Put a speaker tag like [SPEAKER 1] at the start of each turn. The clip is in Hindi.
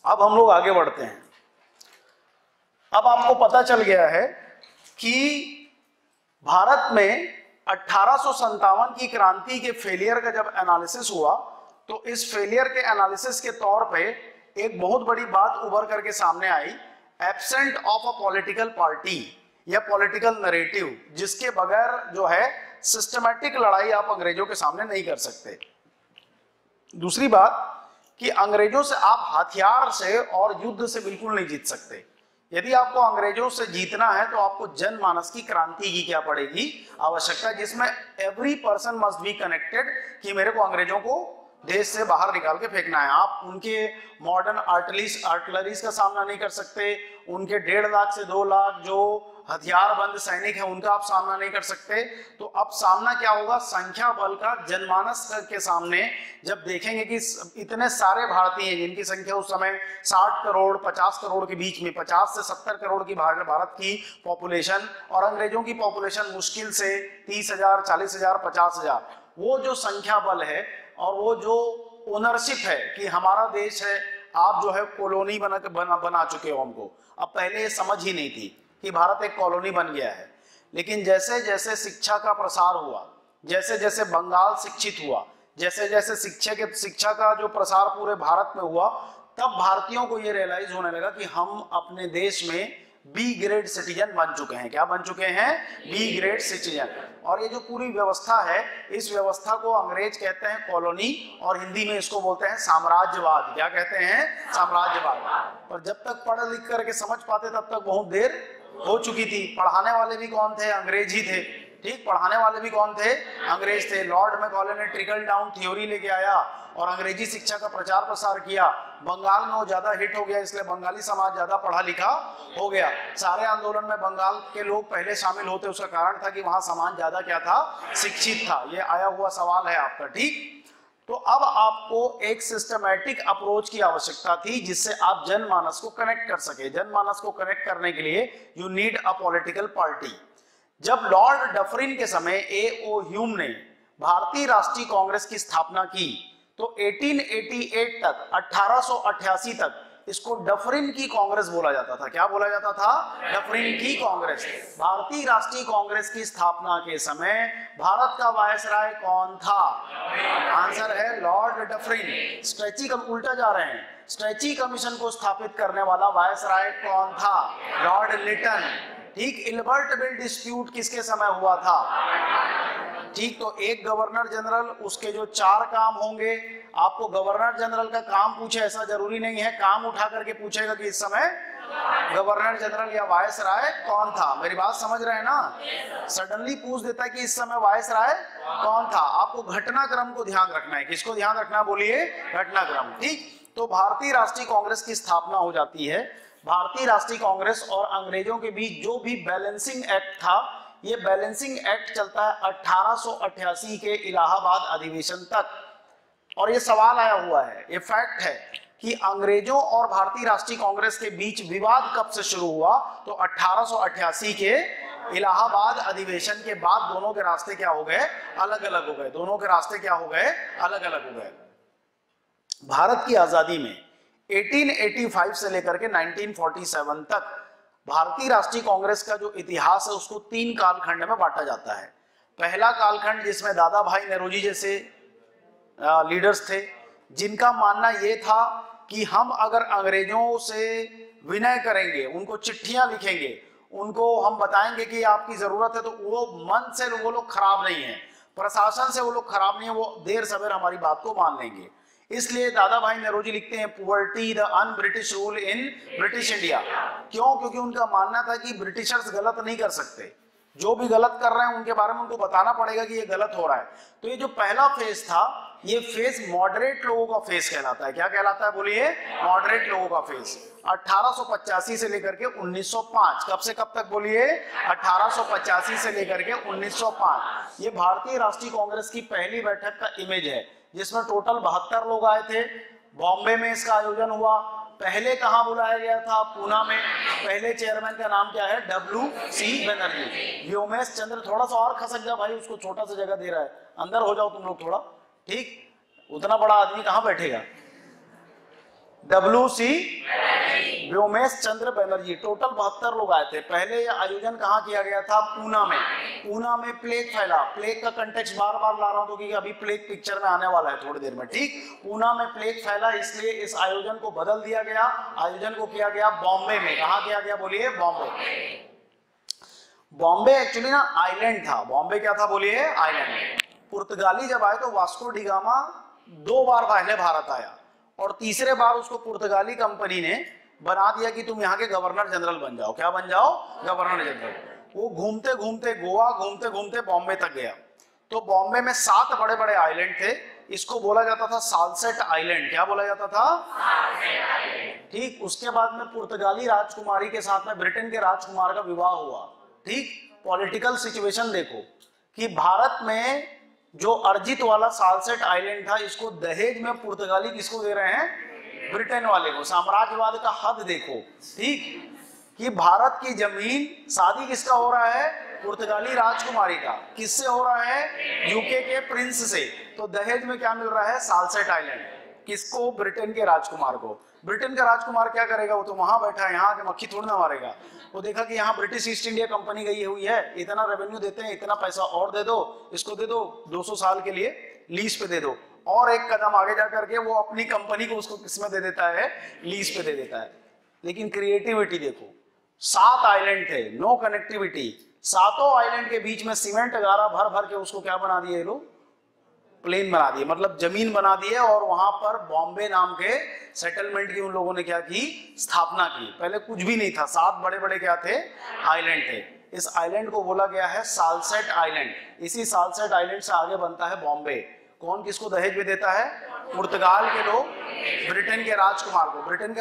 [SPEAKER 1] अब हम लोग आगे बढ़ते हैं। अब आपको पता चल गया है कि भारत में 1857 की क्रांति के फेलियर का जब एनालिसिस हुआ तो इस फेलियर के एनालिसिस के तौर पे एक बहुत बड़ी बात उभर करके सामने आई, absent of a political party या पॉलिटिकल नरेटिव, जिसके बगैर जो है सिस्टमैटिक लड़ाई आप अंग्रेजों के सामने नहीं कर सकते। दूसरी बात कि अंग्रेजों से आप हथियार से और युद्ध से बिल्कुल नहीं जीत सकते। यदि आपको अंग्रेजों से जीतना है तो आपको जनमानस की क्रांति की क्या पड़ेगी, आवश्यकता, जिसमें every person must be connected कि मेरे को अंग्रेजों को देश से बाहर निकाल के फेंकना है। आप उनके मॉडर्न आर्टिलरीज का सामना नहीं कर सकते, उनके 1.5 लाख से 2 लाख जो हथियारबंद सैनिक है उनका आप सामना नहीं कर सकते। तो अब सामना क्या होगा, संख्या बल का जनमानस के सामने जब देखेंगे कि इतने सारे भारतीय हैं जिनकी संख्या उस समय 60 करोड़ 50 करोड़ के बीच में, 50 से 70 करोड़ की भारत की पॉपुलेशन और अंग्रेजों की पॉपुलेशन मुश्किल से 30,000 40,000 50,000, वो जो संख्या बल है और वो जो ओनरशिप है कि हमारा देश है, आप जो है कॉलोनी बना चुके हो हमको। अब पहले ये समझ ही नहीं थी कि भारत एक कॉलोनी बन गया है, लेकिन जैसे जैसे शिक्षा का प्रसार हुआ, जैसे जैसे बंगाल शिक्षित हुआ, जैसे जैसे शिक्षा का जो प्रसार पूरे भारत में हुआ, तब भारतीयों को ये रियलाइज होने लगा कि हम अपने देश में बी ग्रेड सिटीजन बन चुके हैं। क्या बन चुके हैं? B grade citizen. और ये जो पूरी व्यवस्था है, इस व्यवस्था को अंग्रेज कहते हैं कॉलोनी और हिंदी में इसको बोलते हैं साम्राज्यवाद। क्या कहते हैं? साम्राज्यवाद। पर जब तक पढ़ लिख करके समझ पाते तब तक बहुत देर हो चुकी थी। पढ़ाने वाले भी कौन थे? अंग्रेज ही थे। ठीक, पढ़ाने वाले भी कौन थे? अंग्रेज थे। लॉर्ड मैकॉले ने ट्रिकल डाउन थ्योरी लेके आया और अंग्रेजी शिक्षा का प्रचार प्रसार किया। बंगाल में वो ज्यादा हिट हो गया, इसलिए बंगाली समाज ज्यादा पढ़ा लिखा हो गया। सारे आंदोलन में बंगाल के लोग पहले शामिल होते, उसका कारण था कि वहां समाज ज्यादा क्या था? शिक्षित था। ये आया हुआ सवाल है आपका। ठीक, तो अब आपको एक सिस्टमैटिक अप्रोच की आवश्यकता थी जिससे आप जनमानस को कनेक्ट कर सके। जनमानस को कनेक्ट करने के लिए you need a political party. जब लॉर्ड डफरिन के समय A.O. ह्यूम ने भारतीय राष्ट्रीय कांग्रेस की स्थापना की तो 1888 तक 1888 तक इसको डफरिन की कांग्रेस बोला जाता था। क्या बोला जाता था? डफरिन की कांग्रेस। भारतीय राष्ट्रीय कांग्रेस की स्थापना के समय भारत का वायसराय कौन था? आंसर है लॉर्ड डफरिन। स्ट्रेची कम उल्टा जा रहे हैं। स्ट्रेची कमीशन को स्थापित करने वाला वायसराय कौन था? लॉर्ड लिटन। ठीक, इल्बर्ट बिल डिस्प्यूट किसके समय हुआ था? ठीक, तो एक गवर्नर जनरल, उसके जो 4 काम होंगे, आपको गवर्नर जनरल का काम पूछे ऐसा जरूरी नहीं है, काम उठा करके पूछेगा कि इस समय गवर्नर जनरल या वायसराय कौन था। मेरी बात समझ रहे हैं ना? सडनली पूछ देता है कि इस समय वायसराय कौन था। आपको घटनाक्रम को ध्यान रखना है। किसको ध्यान रखना? बोलिए, घटनाक्रम। ठीक, तो भारतीय राष्ट्रीय कांग्रेस की स्थापना हो जाती है। भारतीय राष्ट्रीय कांग्रेस और अंग्रेजों के बीच जो भी बैलेंसिंग एक्ट था, ये बैलेंसिंग एक्ट चलता है 1888 के इलाहाबाद अधिवेशन तक। और ये सवाल आया हुआ है, ये फैक्ट है कि अंग्रेजों और भारतीय राष्ट्रीय कांग्रेस के बीच विवाद कब से शुरू हुआ? तो 1888 के इलाहाबाद अधिवेशन के बाद दोनों के रास्ते क्या हो गए? अलग अलग हो गए। दोनों के रास्ते क्या हो गए? अलग अलग हो गए। भारत की आजादी में 1885 से लेकर के 1947 तक भारतीय राष्ट्रीय कांग्रेस का जो इतिहास है उसको 3 कालखंड में बांटा जाता है। पहला कालखंड जिसमें दादा भाई नेहरूजी जैसे लीडर्स थे, जिनका मानना यह था कि हम अगर अंग्रेजों से विनय करेंगे, उनको चिट्ठियां लिखेंगे, उनको हम बताएंगे कि आपकी जरूरत है, तो वो मन से वो लोग खराब नहीं है, प्रशासन से वो लोग खराब नहीं है, वो देर सवेर हमारी बात को मान लेंगे। इसलिए दादा भाई नेहरूजी लिखते हैं poverty the un British rule in British India. क्यों? क्योंकि उनका मानना था कि ब्रिटिशर्स गलत नहीं कर सकते, जो भी गलत कर रहे हैं उनके बारे में उनको बताना पड़ेगा कि ये गलत हो रहा है। तो ये जो पहला फेज था, ये फेज मॉडरेट लोगों का फेज कहलाता है। क्या कहलाता है? बोलिए, मॉडरेट लोगों का फेज। 1885 से लेकर के 1905, कब से कब तक? बोलिए, 1885 से लेकर के 1905। ये भारतीय राष्ट्रीय कांग्रेस की पहली बैठक का इमेज है, जिसमें टोटल 72 लोग आए थे। बॉम्बे में इसका आयोजन हुआ। पहले कहां बुलाया गया था? पूना में। पहले चेयरमैन का नाम क्या है? WC बनर्जी। व्योमेश चंद्र, थोड़ा सा और खसक जा भाई, उसको छोटा सा जगह दे रहा है, अंदर हो जाओ तुम लोग थोड़ा। ठीक, उतना बड़ा आदमी कहां बैठेगा? WC व्योमेश चंद्र बनर्जी। टोटल 72 लोग आए थे। पहले यह आयोजन कहाँ किया गया था? पूना में। पूना में प्लेग फैला। प्लेग का कंटेक्स्ट बार बार ला रहा हूं क्योंकि अभी प्लेग पिक्चर में आने वाला है थोड़ी देर में, ठीक। पूना में प्लेग फैला, इसलिए इस आयोजन को बदल दिया गया। आयोजन को किया गया बॉम्बे में। कहाँ किया गया बोलिए? बॉम्बे। बॉम्बे एक्चुअली ना आइलैंड था। बॉम्बे क्या था बोलिए? आइलैंड। पुर्तगाली जब आए तो वास्को डी गामा 2 बार पहले भारत आया और तीसरे बार उसको पुर्तगाली कंपनी ने बना दिया कि तुम यहाँ के गवर्नर जनरल बन जाओ। क्या बन जाओ? Governor general. वो घूमते घूमते गोवा, घूमते घूमते बॉम्बे तक गया। तो बॉम्बे में 7 बड़े बड़े आइलैंड थे। इसको बोला जाता था सालसेट आइलैंड। क्या बोला जाता था? ठीक। उसके बाद में पुर्तगाली राजकुमारी के साथ में ब्रिटेन के राजकुमार का विवाह हुआ, ठीक। पॉलिटिकल सिचुएशन देखो कि भारत में जो अर्जित वाला सालसेट आइलैंड था, इसको दहेज में पुर्तगाली किसको दे रहे हैं? ब्रिटेन वाले को। साम्राज्यवाद का हद देखो, ठीक। कि भारत की जमीन, शादी किसका हो रहा है? पुर्तगाली राजकुमारी का। किससे हो रहा है? यूके के प्रिंस से। तो दहेज में क्या मिल रहा है? सालसेट आइलैंड। किसको? ब्रिटेन के राजकुमार को। ब्रिटेन का राजकुमार क्या करेगा? वो तो वहां बैठा है, यहाँ के मक्खी थोड़ी ना मारेगा। वो देखा कि यहाँ ब्रिटिश ईस्ट इंडिया कंपनी गई हुई है, इतना रेवेन्यू देते हैं, इतना पैसा और दे दो, इसको दे दो 200 साल के लिए लीज पे दे दो। और एक कदम आगे जाकर के वो अपनी कंपनी को उसको किसमें दे देता है? लीज पे दे देता है। लेकिन क्रिएटिविटी देखो, 7 आइलैंड थे, नो कनेक्टिविटी। 7 आइलैंड के बीच में सीमेंट गारा भर भर के उसको क्या बना दिए लोग? प्लेन बना दिए, मतलब जमीन बना दी है। और वहां पर बॉम्बे नाम के सेटलमेंट की उन लोगों ने क्या की? स्थापना की। पहले कुछ भी नहीं था, 7 बड़े बड़े क्या थे? आइलैंड थे। इस आइलैंड को बोला गया है सालसेट आइलैंड। इसी सालसेट आइलैंड से आगे बनता है बॉम्बे। कौन किसको दहेज में देता है? पुर्तगाल के लोग ब्रिटेन के राजकुमार को। ब्रिटेन के